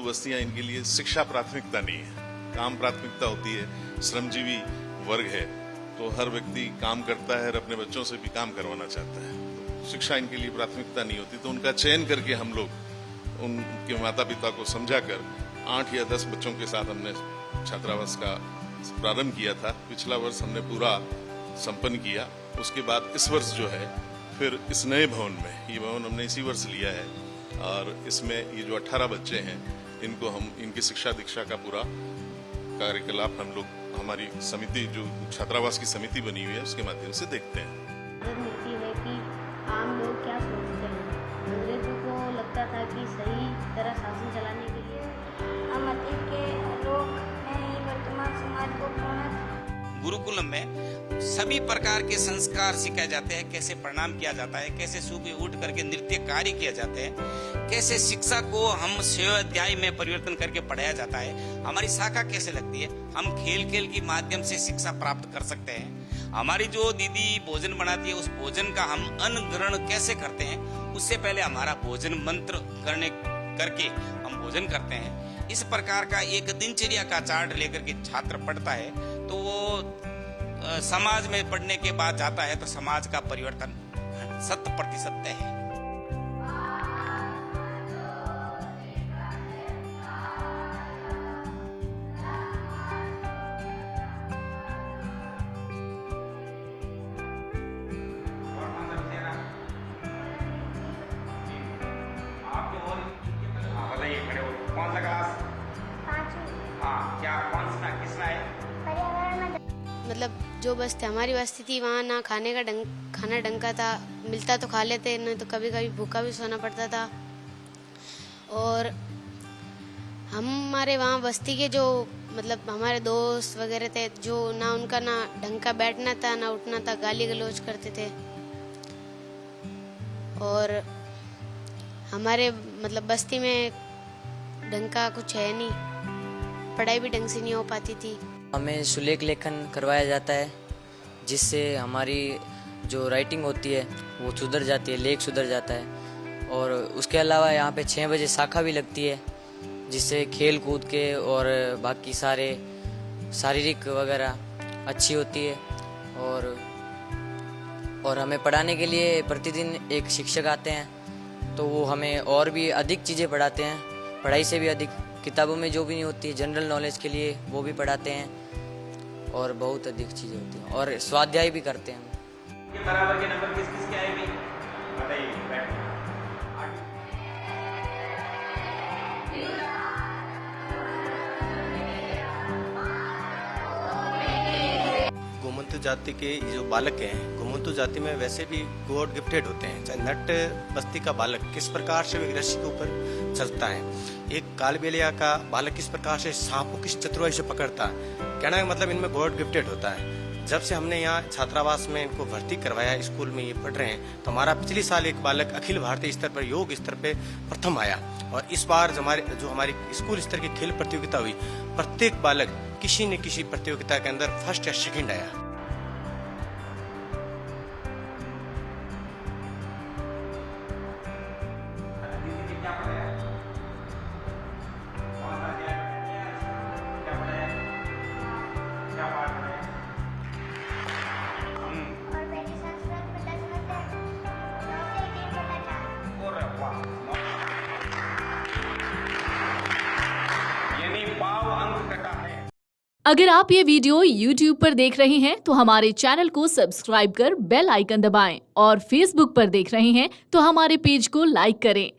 बस्तियां, इनके लिए शिक्षा प्राथमिकता नहीं है, काम प्राथमिकता होती है। श्रमजीवी वर्ग है तो हर व्यक्ति काम करता है और अपने बच्चों से भी काम करवाना चाहता है, तो शिक्षा इनके लिए प्राथमिकता नहीं होती। तो उनका चयन करके हम लोग उनके माता पिता को समझाकर 8 या 10 बच्चों के साथ हमने छात्रावास का प्रारंभ किया था। पिछला वर्ष हमने पूरा संपन्न किया। उसके बाद इस वर्ष जो है फिर इस नए भवन में, ये भवन हमने इसी वर्ष लिया है और इसमें ये जो 18 बच्चे हैं इनको हम इनकी शिक्षा दीक्षा का पूरा कार्यकलाप हम लोग हमारी समिति, जो छात्रावास की समिति बनी हुई है, उसके माध्यम से देखते हैं। मिलती है कि आम लोग क्या सोचते हैं। अंग्रेजों को लगता था कि सही तरह शासन चलाने के लिए हम अतीत के लोग हैं, वर्तमान समाज को प्रोन्नत। गुरुकुलम में सभी प्रकार के संस्कार सिखाए जाते हैं, कैसे प्रणाम किया जाता है, कैसे सुबह उठ करके नृत्य कार्य किया जाते हैं, कैसे शिक्षा को हम सेवाध्याय में परिवर्तन करके पढ़ाया जाता है, हमारी शाखा कैसे लगती है, हम खेल खेल के माध्यम से शिक्षा प्राप्त कर सकते हैं। हमारी जो दीदी भोजन बनाती है उस भोजन का हम अन्न ग्रहण कैसे करते हैं, उससे पहले हमारा भोजन मंत्र करके हम भोजन करते हैं। इस प्रकार का एक दिनचर्या का चार्ट लेकर के छात्र पढ़ता है तो वो समाज में पढ़ने के बाद जाता है तो समाज का परिवर्तन 100% है। बताइए, खड़े हो, कौन सा क्लास? 5वीं। हाँ, क्या कौन सा किसना है? पर्यावरण में मतलब जो बस्ती हमारी बस्ती थी वहाँ ना खाना ढंग का था, मिलता तो खा लेते, नहीं तो कभी कभी भूखा भी सोना पड़ता था। और हमारे वहाँ बस्ती के जो मतलब हमारे दोस्त वगैरह थे, जो ना उनका ना ढंग का बैठना था ना उठना था, गाली गलौज करते थे। और हमारे मतलब बस्ती में ढंग का कुछ है नहीं, पढ़ाई भी ढंग से नहीं हो पाती थी। हमें सुलेख लेखन करवाया जाता है जिससे हमारी जो राइटिंग होती है वो सुधर जाती है, लेख सुधर जाता है। और उसके अलावा यहाँ पे 6 बजे शाखा भी लगती है जिससे खेल कूद के और बाकी सारे शारीरिक वगैरह अच्छी होती है। और हमें पढ़ाने के लिए प्रतिदिन एक शिक्षक आते हैं तो वो हमें और भी अधिक चीज़ें पढ़ाते हैं, पढ़ाई से भी अधिक, किताबों में जो भी नहीं होती है जनरल नॉलेज के लिए वो भी पढ़ाते हैं और बहुत अधिक चीज़ें होती हैं और स्वाध्याय भी करते हैं। ये बराबर के नंबर किस किस के आएंगे बताइए। घुमंतु जाति के जो बालक हैं, घुमंतु जाति में वैसे भी गॉड गिफ्टेड होते हैं। चाहे नट बस्ती का बालक किस प्रकार से एक रस्सी के ऊपर चलता है, एक कालबेलिया का बालक किस प्रकार से सांप को किस चतुराई से पकड़ता है, कहना का मतलब इनमें गॉड गिफ्टेड होता है। जब से हमने यहाँ छात्रावास में इनको भर्ती करवाया, स्कूल में ये पढ़ रहे हैं, तो हमारा पिछले साल एक बालक अखिल भारतीय स्तर पर योग स्तर पे प्रथम आया। और इस बार जो हमारी स्कूल स्तर की खेल प्रतियोगिता हुई, प्रत्येक बालक किसी न किसी प्रतियोगिता के अंदर फर्स्ट या सेकंड आया। और बेटी संस्कृत में 10 नंबर, 9 से 3/4। यानी 52 अंक कटा है। अगर आप ये वीडियो YouTube पर देख रहे हैं तो हमारे चैनल को सब्सक्राइब कर बेल आइकन दबाएं और Facebook पर देख रहे हैं तो हमारे पेज को लाइक करें।